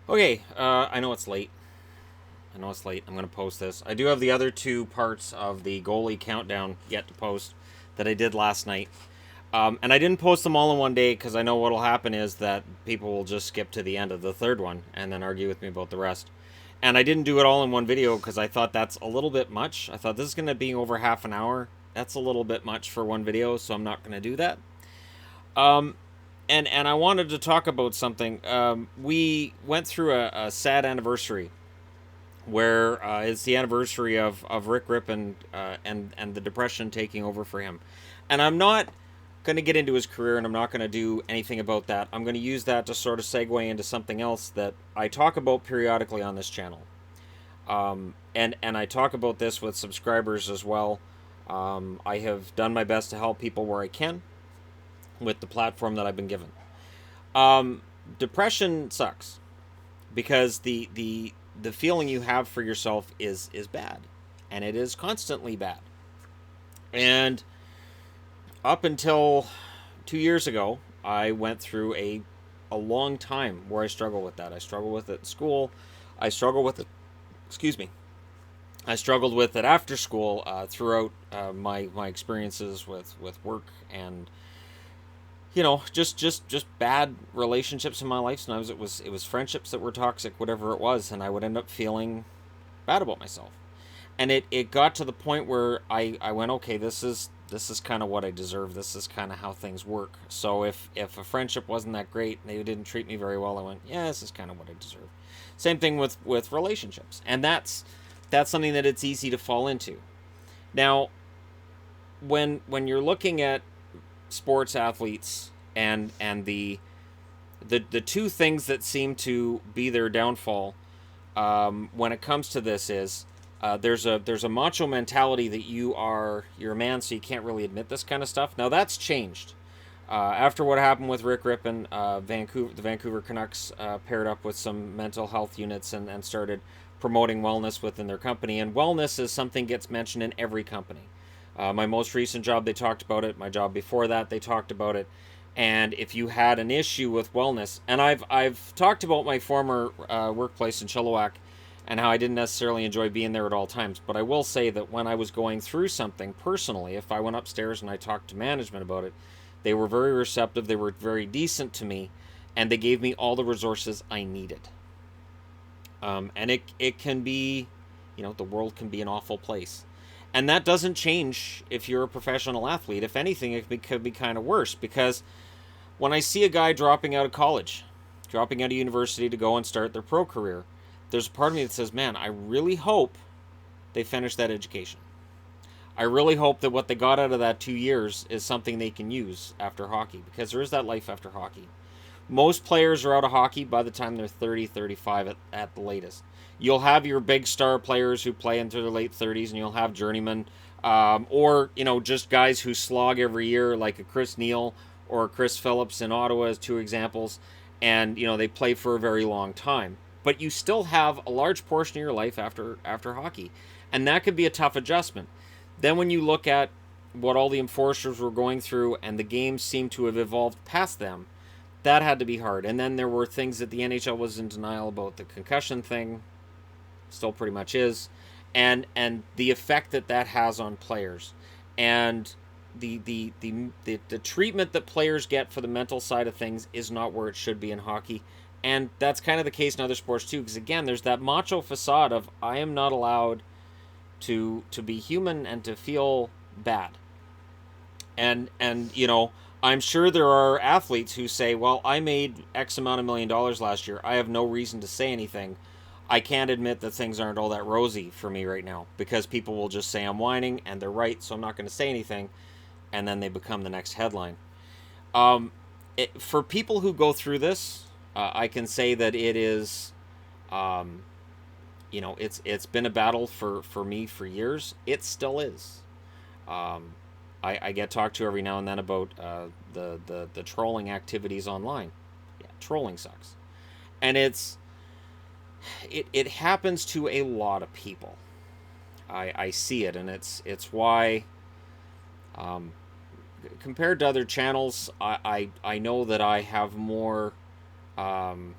Okay, I know it's late. I know it's late. I'm going to post this. I do have the other two parts of the goalie countdown yet to post that I did last night. And I didn't post them all in one day because I know what'll happen is that people will just skip to the end of the third one and then argue with me about the rest. And I didn't do it all in one video because I thought that's a little bit much. I thought this is going to be over half an hour. That's a little bit much for one video, so I'm not going to do that. Um, and I wanted to talk about something. We went through a sad anniversary where it's the anniversary of Rick Rippon and the depression taking over for him. And I'm not going to get into his career and I'm not going to do anything about that. I'm going to use that to sort of segue into something else that I talk about periodically on this channel. And I talk about this with subscribers as well. I have done my best to help people where I can with the platform that I've been given. Um, Depression sucks because the feeling you have for yourself is bad, and it is constantly bad. And up until 2 years ago, I went through a long time where I struggle with that. I struggle with it in school. I struggle with it. Excuse me. I struggled with it after school throughout my experiences with work and just bad relationships in my life. Sometimes it was friendships that were toxic, whatever it was, and I would end up feeling bad about myself. And it got to the point where I went, okay, this is kind of what I deserve. This is kind of how things work. So if a friendship wasn't that great, and they didn't treat me very well, I went, yeah, this is kind of what I deserve. Same thing with relationships, and that's something that it's easy to fall into. Now, when you're looking at sports athletes and the two things that seem to be their downfall when it comes to this is there's a macho mentality that you're a man, so you can't really admit this kind of stuff. Now that's changed after what happened with Rick Rippon. The Vancouver Canucks paired up with some mental health units and started promoting wellness within their company. And wellness is something gets mentioned in every company. My most recent job, they talked about it. My job before that, they talked about it. And if you had an issue with wellness, and I've talked about my former workplace in Chilliwack and how I didn't necessarily enjoy being there at all times, but I will say that when I was going through something personally, if I went upstairs and I talked to management about it, they were very receptive, they were very decent to me, and they gave me all the resources I needed. And it can be, the world can be an awful place. And that doesn't change if you're a professional athlete. If anything, could be kind of worse because when I see a guy dropping out of college, dropping out of university to go and start their pro career, there's a part of me that says, man, I really hope they finish that education. I really hope that what they got out of that 2 years is something they can use after hockey because there is that life after hockey. Most players are out of hockey by the time they're 30, 35 at the latest. You'll have your big star players who play into their late 30s, and you'll have journeymen, or just guys who slog every year, like a Chris Neal or Chris Phillips in Ottawa, as two examples, and they play for a very long time. But you still have a large portion of your life after hockey, and that could be a tough adjustment. Then when you look at what all the enforcers were going through, and the games seem to have evolved past them, that had to be hard. And then there were things that the NHL was in denial about, the concussion thing, still pretty much is, and the effect that has on players, and the treatment that players get for the mental side of things is not where it should be in hockey. And that's kind of the case in other sports too, because again, there's that macho facade of I am not allowed to be human and to feel bad. And I'm sure there are athletes who say, well, I made X amount of $1 million last year, I have no reason to say anything. I can't admit that things aren't all that rosy for me right now because people will just say I'm whining, and they're right, so I'm not going to say anything, and then they become the next headline. um, for people who go through this, I can say that it is, um, it's been a battle for me for years. It still is. Um, I get talked to every now and then about the trolling activities online. Yeah, trolling sucks, and it happens to a lot of people. I see it, and it's why, um, compared to other channels, I know that I have more, um,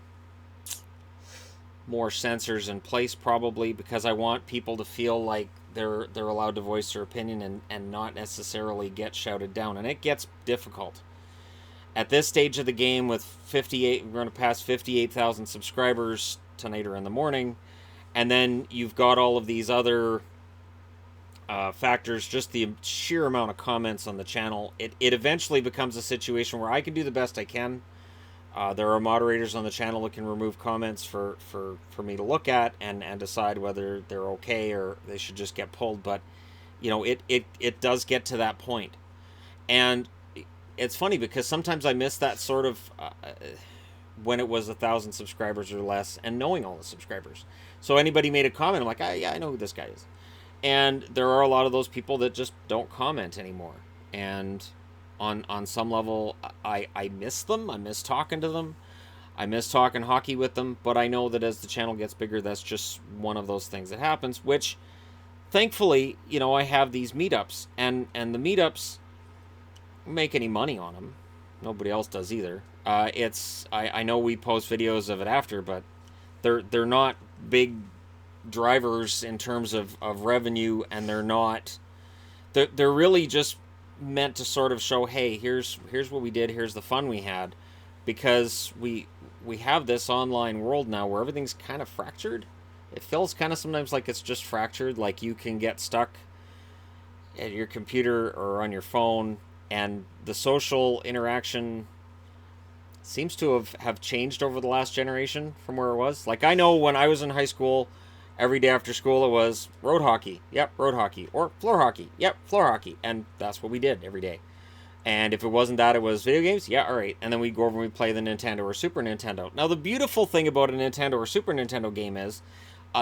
more censors in place, probably because I want people to feel like they're allowed to voice their opinion and not necessarily get shouted down. And it gets difficult. At this stage of the game with 58, we're going to pass 58,000 subscribers tonight or in the morning. And then you've got all of these other factors, just the sheer amount of comments on the channel. It eventually becomes a situation where I can do the best I can. There are moderators on the channel that can remove comments for me to look at and decide whether they're okay or they should just get pulled. But, you know, it does get to that point. And it's funny because sometimes I miss that sort of when it was 1,000 subscribers or less and knowing all the subscribers. So anybody made a comment, I'm like, yeah, I know who this guy is. And there are a lot of those people that just don't comment anymore. And on some level, I miss them. I miss talking to them. I miss talking hockey with them. But I know that as the channel gets bigger, that's just one of those things that happens. Which, thankfully, you know, I have these meetups. And the meetups make any money on them. Nobody else does either. I know we post videos of it after, but they're not big drivers in terms of revenue, and they're really just meant to sort of show, hey, here's what we did, here's the fun we had, because we have this online world now where everything's kind of fractured. It feels kind of sometimes like it's just fractured, like you can get stuck at your computer or on your phone, and the social interaction seems to have changed over the last generation from where it was. Like, I know when I was in high school, every day after school it was road hockey. Yep, road hockey. Or floor hockey. Yep, floor hockey. And that's what we did every day. And if it wasn't that, it was video games. Yeah, all right. And then we'd go over and we'd play the Nintendo or Super Nintendo. Now, the beautiful thing about a Nintendo or Super Nintendo game is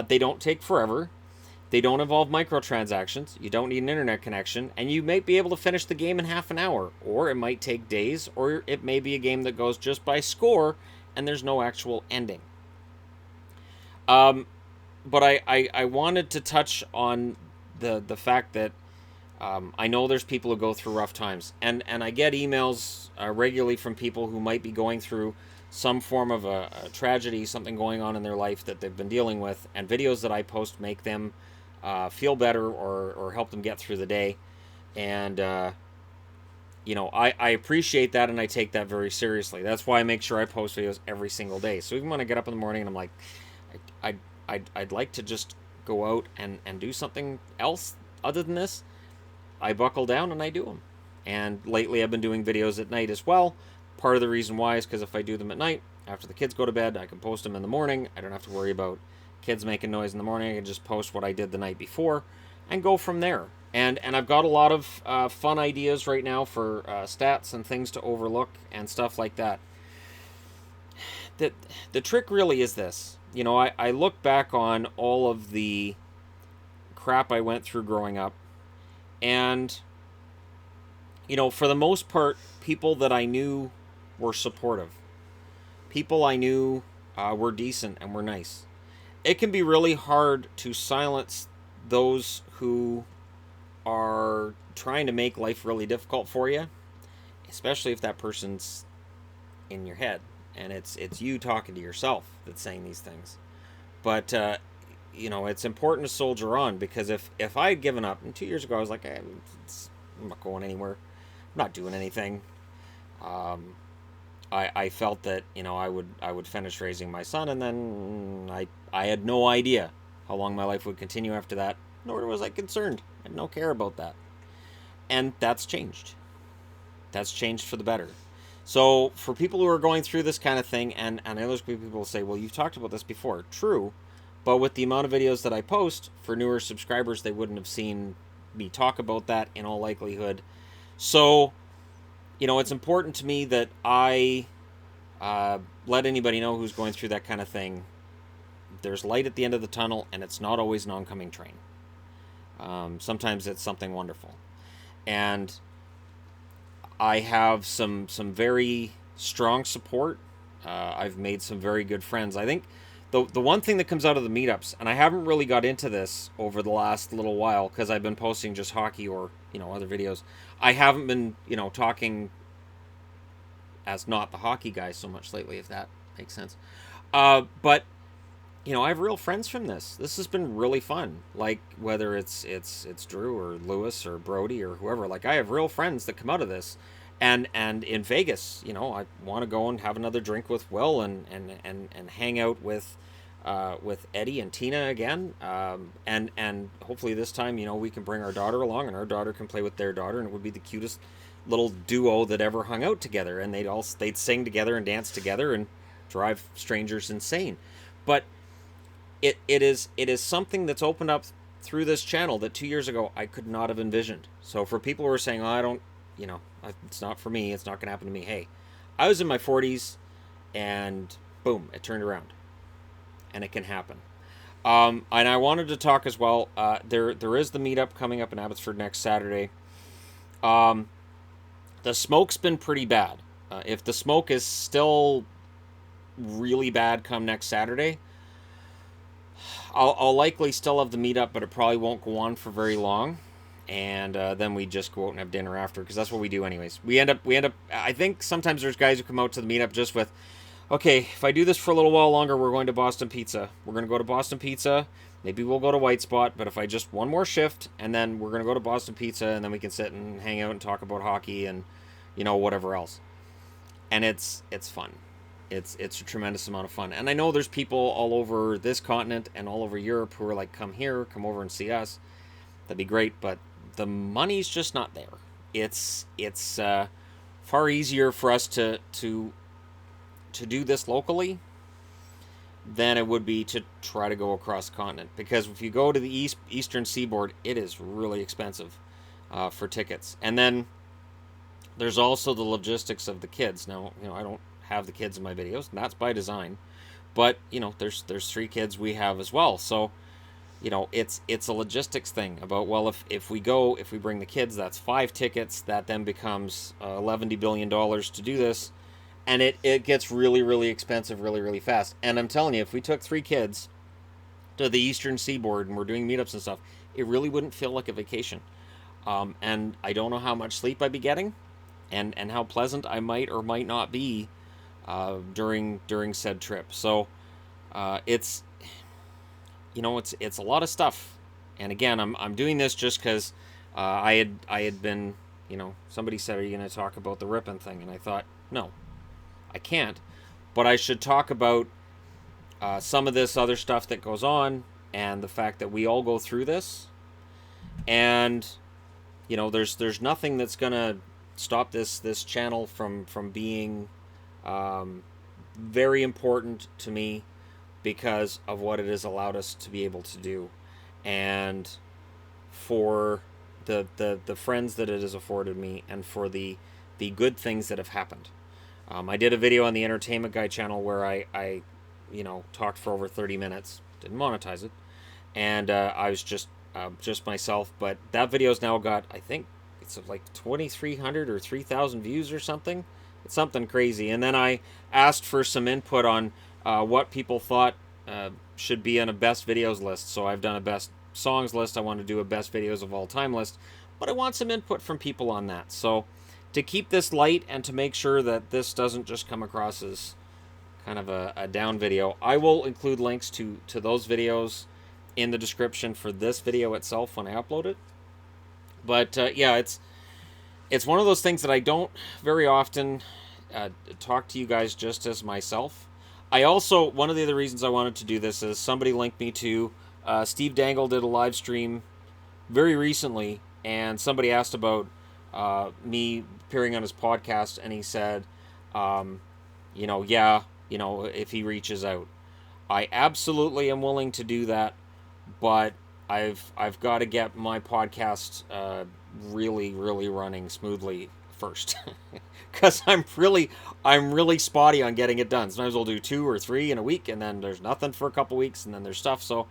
they don't take forever. They don't involve microtransactions. You don't need an internet connection. And you might be able to finish the game in half an hour. Or it might take days. Or it may be a game that goes just by score and there's no actual ending. But I wanted to touch on the fact that I know there's people who go through rough times. And I get emails regularly from people who might be going through some form of a tragedy, something going on in their life that they've been dealing with. And videos that I post make them feel better or help them get through the day. And, you know, I appreciate that and I take that very seriously. That's why I make sure I post videos every single day. So even when I get up in the morning and I'm like, I'd like to just go out and do something else other than this, I buckle down and I do them. And lately I've been doing videos at night as well. Part of the reason why is because if I do them at night, after the kids go to bed, I can post them in the morning. I don't have to worry about kids making noise in the morning. I can just post what I did the night before and go from there. And I've got a lot of fun ideas right now for stats and things to overlook and stuff like that. The trick really is this. You know, I look back on all of the crap I went through growing up, and, you know, for the most part, people that I knew were supportive. People I knew were decent and were nice. It can be really hard to silence those who are trying to make life really difficult for you, especially if that person's in your head and it's you talking to yourself that's saying these things. But you know, it's important to soldier on, because if I had given up, and 2 years ago I was like, I'm not going anywhere, I'm not doing anything. I felt that, you know, I would finish raising my son, and then I had no idea how long my life would continue after that, nor was I concerned. I had no care about that. And that's changed. That's changed for the better. So for people who are going through this kind of thing, and I know there's people who will say, well, you've talked about this before. True. But with the amount of videos that I post, for newer subscribers, they wouldn't have seen me talk about that in all likelihood. So, you know, it's important to me that I let anybody know who's going through that kind of thing. There's light at the end of the tunnel, and it's not always an oncoming train. Sometimes it's something wonderful. And I have some very strong support. I've made some very good friends. I think the one thing that comes out of the meetups, and I haven't really got into this over the last little while because I've been posting just hockey or, you know, other videos. I haven't been, you know, talking as not the hockey guy so much lately, if that makes sense. But I have real friends from this. This has been really fun. Like whether it's Drew or Lewis or Brody or whoever. Like I have real friends that come out of this, and in Vegas, I want to go and have another drink with Will and hang out with Eddie and Tina again. And hopefully this time, we can bring our daughter along, and our daughter can play with their daughter, and it would be the cutest little duo that ever hung out together. And they'd sing together and dance together and drive strangers insane. But it is something that's opened up through this channel that 2 years ago I could not have envisioned. So for people who are saying, "Oh, I don't," it's not for me, it's not going to happen to me. Hey, I was in my 40s, and boom, it turned around, and it can happen. And I wanted to talk as well. There is the meetup coming up in Abbotsford next Saturday. Um, the smoke's been pretty bad. If the smoke is still really bad come next Saturday, I'll likely still have the meetup, but it probably won't go on for very long. And then we just go out and have dinner after, because that's what we do anyways. We end up. I think sometimes there's guys who come out to the meetup just with, okay, if I do this for a little while longer, we're going to Boston Pizza. We're going to go to Boston Pizza. Maybe we'll go to White Spot, but if I just one more shift, and then we're going to go to Boston Pizza, and then we can sit and hang out and talk about hockey and whatever else. And it's fun. It's a tremendous amount of fun. And I know there's people all over this continent and all over Europe who are like, come here, come over and see us. That'd be great, but the money's just not there. It's far easier for us to do this locally than it would be to try to go across the continent. Because if you go to the eastern seaboard, it is really expensive for tickets. And then there's also the logistics of the kids. Now, I don't have the kids in my videos, and that's by design. But there's 3 kids we have as well. So it's a logistics thing about, well, if we bring the kids, that's 5 tickets. That then becomes $11 billion to do this, and it gets really, really expensive really, really fast. And I'm telling you, if we took 3 kids to the eastern seaboard and we're doing meetups and stuff, it really wouldn't feel like a vacation. And I don't know how much sleep I'd be getting, and how pleasant I might or might not be during said trip. So it's a lot of stuff. And again, I'm doing this just because I had been, somebody said, "Are you going to talk about the Ripon thing?" And I thought, no, I can't, but I should talk about some of this other stuff that goes on, and the fact that we all go through this, and there's nothing that's going to stop this channel from being very important to me, because of what it has allowed us to be able to do, and for the friends that it has afforded me, and for the good things that have happened. I did a video on the Entertainment Guy channel where I talked for over 30 minutes, didn't monetize it, and I was just myself. But that video's now got, I think it's like 2,300 or 3,000 views or something. It's something crazy. And then I asked for some input on what people thought should be on a best videos list. So I've done a best songs list. I want to do a best videos of all time list, but I want some input from people on that. So to keep this light, and to make sure that this doesn't just come across as kind of a down video, I will include links to those videos in the description for this video itself when I upload it. But yeah, it's one of those things that I don't very often talk to you guys just as myself. I also, one of the other reasons I wanted to do this is somebody linked me to Steve Dangle did a live stream very recently, and somebody asked about me appearing on his podcast, and he said, if he reaches out. I absolutely am willing to do that, but I've got to get my podcast really, really running smoothly first, because I'm really spotty on getting it done. Sometimes I'll do 2 or 3 in a week, and then there's nothing for a couple weeks, and then there's stuff. So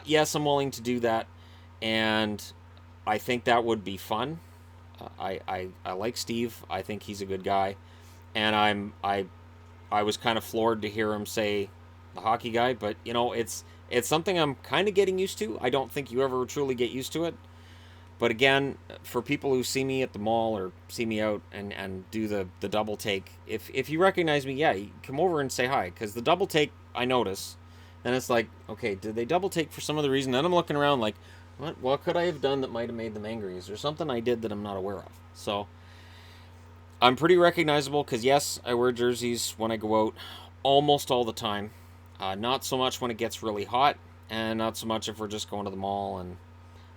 yes, I'm willing to do that, and I think that would be fun. I like Steve. I think he's a good guy, and I was kind of floored to hear him say the hockey guy, but it's something I'm kind of getting used to. I don't think you ever truly get used to it. But again, for people who see me at the mall or see me out and do the double take, if you recognize me, yeah, come over and say hi, because the double take, I notice, then it's like, okay, did they double take for some other reason? Then I'm looking around like, what could I have done that might have made them angry? Is there something I did that I'm not aware of? So I'm pretty recognizable because, yes, I wear jerseys when I go out almost all the time. Not so much when it gets really hot, and not so much if we're just going to the mall and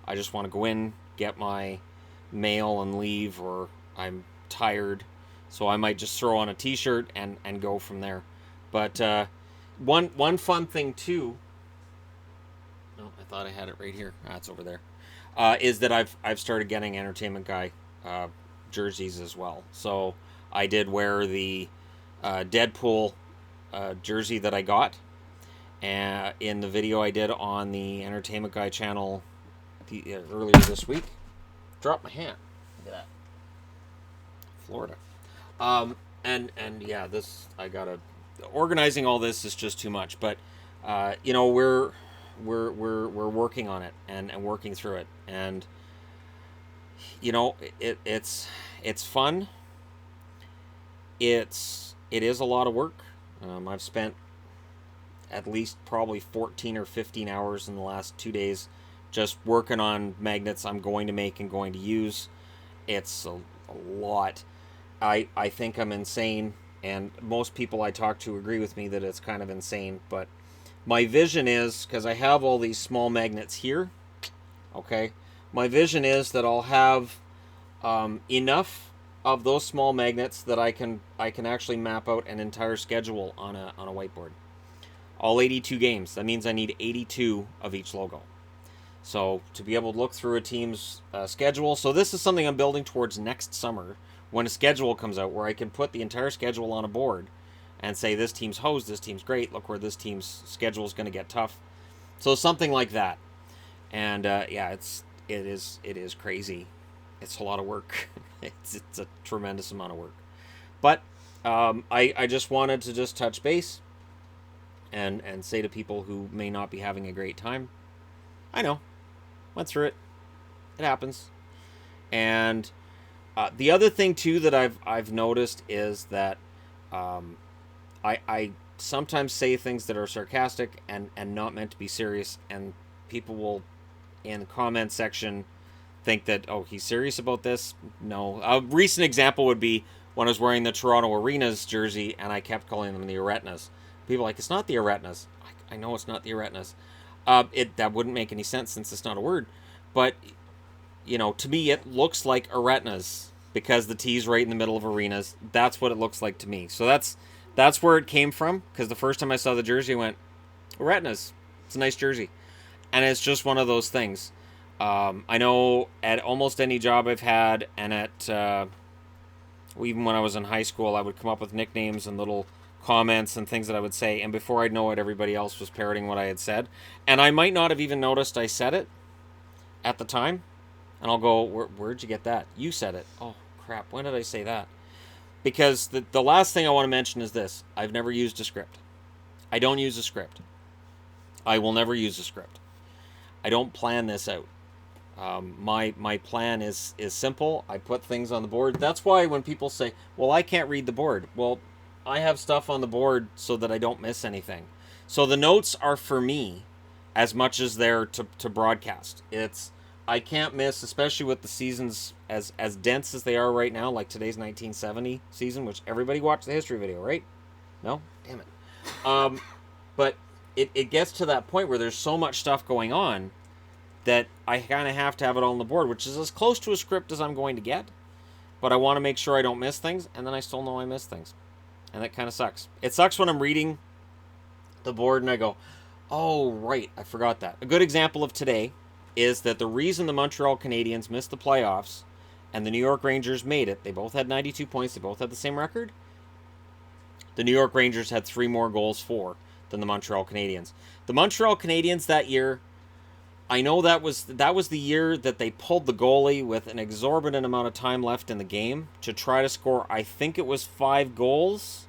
I just want to go in, get my mail, and leave, or I'm tired. So I might just throw on a t-shirt and go from there. But one fun thing, too... Oh, I thought I had it right here. It's over there. Is that I've started getting Entertainment Guy jerseys as well. So I did wear the Deadpool jersey that I got in the video I did on the Entertainment Guy channel earlier this week. Dropped my hand. Look at that. Florida. And yeah, this I gotta organizing all this is just too much. But we're working on it and working through it, and it's fun. It is a lot of work. I've spent at least probably 14 or 15 hours in the last 2 days just working on magnets I'm going to make and going to use. It's a lot. I think I'm insane, and most people I talk to agree with me that it's kind of insane, but my vision is, because I have all these small magnets here, okay, my vision is that I'll have enough of those small magnets that I can actually map out an entire schedule on a whiteboard. All 82 games. That means I need 82 of each logo. So to be able to look through a team's schedule. So this is something I'm building towards next summer when a schedule comes out where I can put the entire schedule on a board and say this team's hosed, this team's great, look where this team's schedule is going to get tough. So something like that. And yeah, it is crazy. It's a lot of work. it's a tremendous amount of work. But I just wanted to just touch base and say to people who may not be having a great time, I know, went through it. It happens. And the other thing too that I've noticed is that I sometimes say things that are sarcastic and not meant to be serious, and people will in the comment section think that, oh, he's serious about this. No. A recent example would be when I was wearing the Toronto Arenas jersey and I kept calling them the Aretnas. People are like, it's not the Aretnas. I know it's not the Aretnas. That wouldn't make any sense since it's not a word. But, to me it looks like Aretnas because the T's right in the middle of arenas. That's what it looks like to me. So that's where it came from, because the first time I saw the jersey I went, Aretnas. It's a nice jersey. And it's just one of those things. I know at almost any job I've had, and at even when I was in high school, I would come up with nicknames and little comments and things that I would say, and before I'd know it, everybody else was parroting what I had said. And I might not have even noticed I said it at the time. And I'll go, where'd you get that? You said it. Oh, crap. When did I say that? Because the last thing I want to mention is this. I've never used a script. I don't use a script. I will never use a script. I don't plan this out. My plan is simple. I put things on the board. That's why when people say, well, I can't read the board. Well, I have stuff on the board so that I don't miss anything. So the notes are for me as much as they're to broadcast. I can't miss, especially with the seasons as dense as they are right now, like today's 1970 season, which everybody watched the history video, right? No? Damn it. But it gets to that point where there's so much stuff going on that I kind of have to have it all on the board, which is as close to a script as I'm going to get. But I want to make sure I don't miss things, and then I still know I miss things. And that kind of sucks. It sucks when I'm reading the board and I go, oh, right, I forgot that. A good example of today is that the reason the Montreal Canadiens missed the playoffs and the New York Rangers made it, they both had 92 points, they both had the same record. The New York Rangers had 3 more goals for than the Montreal Canadiens. The Montreal Canadiens that year, I know that was the year that they pulled the goalie with an exorbitant amount of time left in the game to try to score, I think it was 5 goals.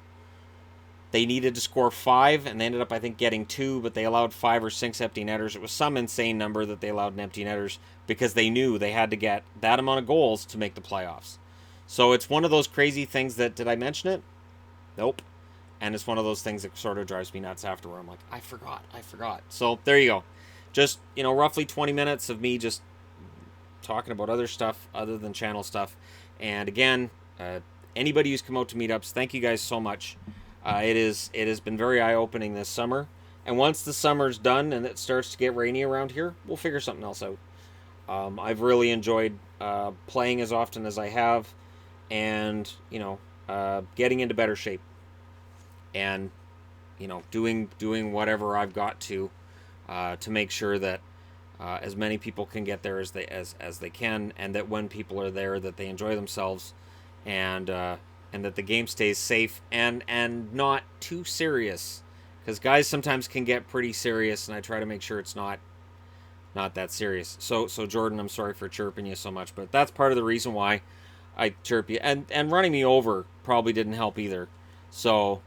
They needed to score 5, and they ended up, I think, getting 2, but they allowed 5 or 6 empty netters. It was some insane number that they allowed in empty netters because they knew they had to get that amount of goals to make the playoffs. So it's one of those crazy things that, did I mention it? Nope. And it's one of those things that sort of drives me nuts after, where I'm like, I forgot. So there you go. Just, roughly 20 minutes of me just talking about other stuff other than channel stuff. And again, anybody who's come out to meetups, thank you guys so much. It has been very eye-opening this summer. And once the summer's done and it starts to get rainy around here, we'll figure something else out. I've really enjoyed playing as often as I have, and getting into better shape, and doing whatever I've got to make sure that as many people can get there as they can, and that when people are there, that they enjoy themselves, and that the game stays safe and not too serious, because guys sometimes can get pretty serious, and I try to make sure it's not that serious. So Jordan, I'm sorry for chirping you so much, but that's part of the reason why I chirp you. And running me over probably didn't help either. So,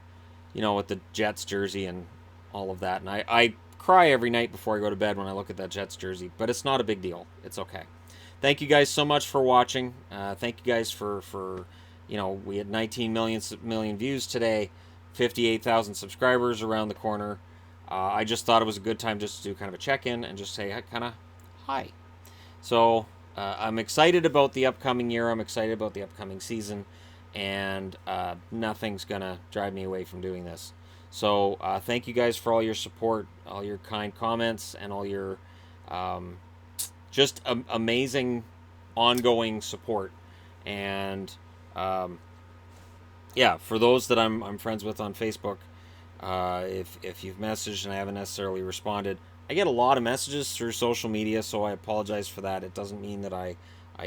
with the Jets jersey and all of that. And I cry every night before I go to bed when I look at that Jets jersey, but it's not a big deal. It's okay. Thank you guys so much for watching. Thank you guys for we had 19 million views today, 58,000 subscribers around the corner. I just thought it was a good time just to do kind of a check-in and just say kind of hi. So I'm excited about the upcoming year. I'm excited about the upcoming season, and nothing's going to drive me away from doing this. So thank you guys for all your support, all your kind comments, and all your just amazing ongoing support. And yeah, for those that I'm friends with on Facebook, if you've messaged and I haven't necessarily responded, I get a lot of messages through social media, so I apologize for that. It doesn't mean that I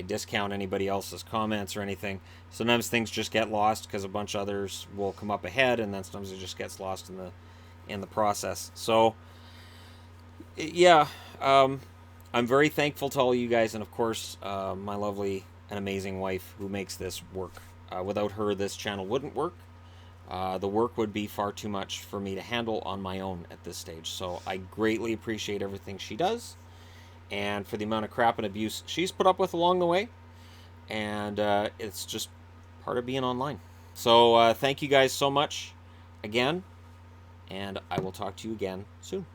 discount anybody else's comments or anything. Sometimes things just get lost because a bunch of others will come up ahead, and then sometimes it just gets lost in the process. So yeah, I'm very thankful to all you guys, and of course my lovely and amazing wife who makes this work. Without her, this channel wouldn't work. The work would be far too much for me to handle on my own at this stage. So I greatly appreciate everything she does, and for the amount of crap and abuse she's put up with along the way. And it's just part of being online. So thank you guys so much again, and I will talk to you again soon.